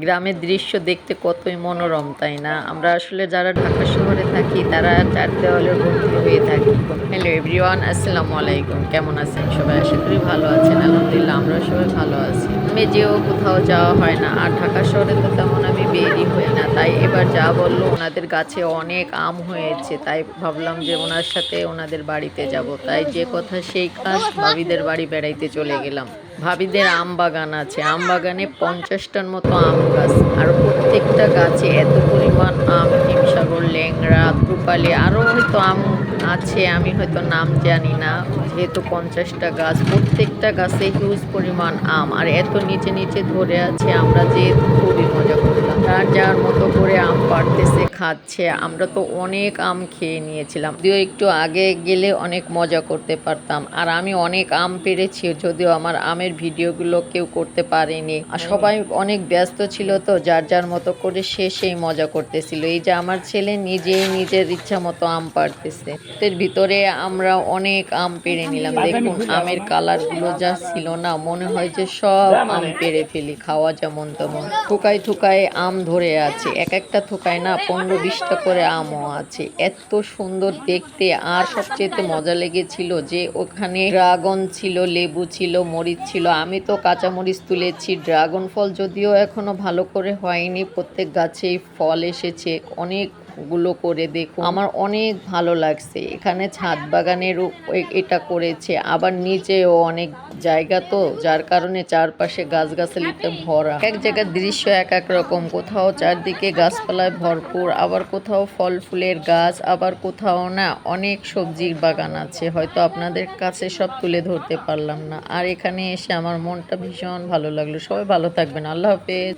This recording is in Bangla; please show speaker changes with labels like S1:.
S1: গ্রামের দৃশ্য দেখতে কতই মনোরম, তাই না? আমরা আসলে যারা ঢাকা শহরে থাকি তারা চার দেওয়ালের বন্দী হয়ে থাকি। হ্যালো এভরিওয়ান, আসসালামু আলাইকুম। কেমন আছেন সবাই? আশা করি ভালো আছেন। আলহামদুলিল্লাহ আমরাও সবাই ভালো আছি। আমি যেও কোথাও যাওয়া হয় না, আর ঢাকা শহরে তো তেমন আমি বেরই হই না। তাই এবার যা বললো ওনাদের গাছে অনেক আম হয়েছে, তাই ভাবলাম যে ওনার সাথে ওনাদের বাড়িতে যাব। তাই যে কথা সেই কাজ, ভাবিদের বাড়ি বেড়াইতে চলে গেলাম। ভাবিদের আম বাগান আছে, আম বাগানে 50টার মতো আম গাছ, আর প্রত্যেকটা গাছে এত পরিমাণ আম, হিমসাগর, ল্যাংড়া, রূপালি, আরও হয়তো আম আছে, আমি হয়তো নাম জানি না। যেহেতু 50টা গাছ, প্রত্যেকটা গাছে হিউজ পরিমাণ আম, আর এত নিচে নিচে ধরে আছে, আমরা যে খুবই মজা করলাম। তার যার মতো করে আম পাড়তেছে, খাচ্ছে। আমরা তো অনেক আম খেয়ে নিয়েছিলাম, যদিও একটু আগে গেলে অনেক মজা করতে পারতাম। আর আমি অনেক আম পেড়েছি, যদিও আমার আমের ভিডিওগুলো কেউ করতে পারেনি, আর সবাই অনেক ব্যস্ত ছিল, তো যার যার মতো করে সে সেই মজা করতেছিল। এই যে আমার ছেলে নিজেই নিজের ইচ্ছা মতো আম পাড়তেছে। এর ভিতরে আমরা অনেক আম পেড়ে নিলাম। দেখুন আমের কালারগুলো যা ছিল না, মনে হয় যে সব আম পেড়ে ফেলি, খাওয়া যেমন তেমন। থুকায় থুকায় আম ধরে আছে, এক একটা থুকায় না 15-20টা করে আমও আছে। এত সুন্দর দেখতে। আর সবচেয়ে মজা লেগেছিল যে ওখানে ড্রাগন ছিল, লেবু ছিল, মরিচ ছিল। আমি তো কাঁচা মরিচ তুলেছি। ড্রাগন ফল যদিও এখনো ভালো করে হয়নি, প্রত্যেক গাছেই ফল এসেছে অনেকগুলো করে। দেখুন আমার অনেক ভালো লাগছে। এখানে ছাদ বাগানেরও এটা করেছে, আবার নিচেও অনেক জায়গা, তো যার কারণে চারপাশে গাছগাছালিতে ভরা। এক জায়গার দৃশ্য এক এক রকম, কোথাও চারদিকে গাছপালায় ভরপুর, আবার কোথাও ফল ফুলের গাছ, আবার কোথাও না অনেক সবজির বাগান আছে। হয়তো আপনাদের কাছে সব তুলে ধরতে পারলাম না। আর এখানে এসে আমার মনটা ভীষণ ভালো লাগলো। সবাই ভালো থাকবেন। আল্লাহ হাফেজ।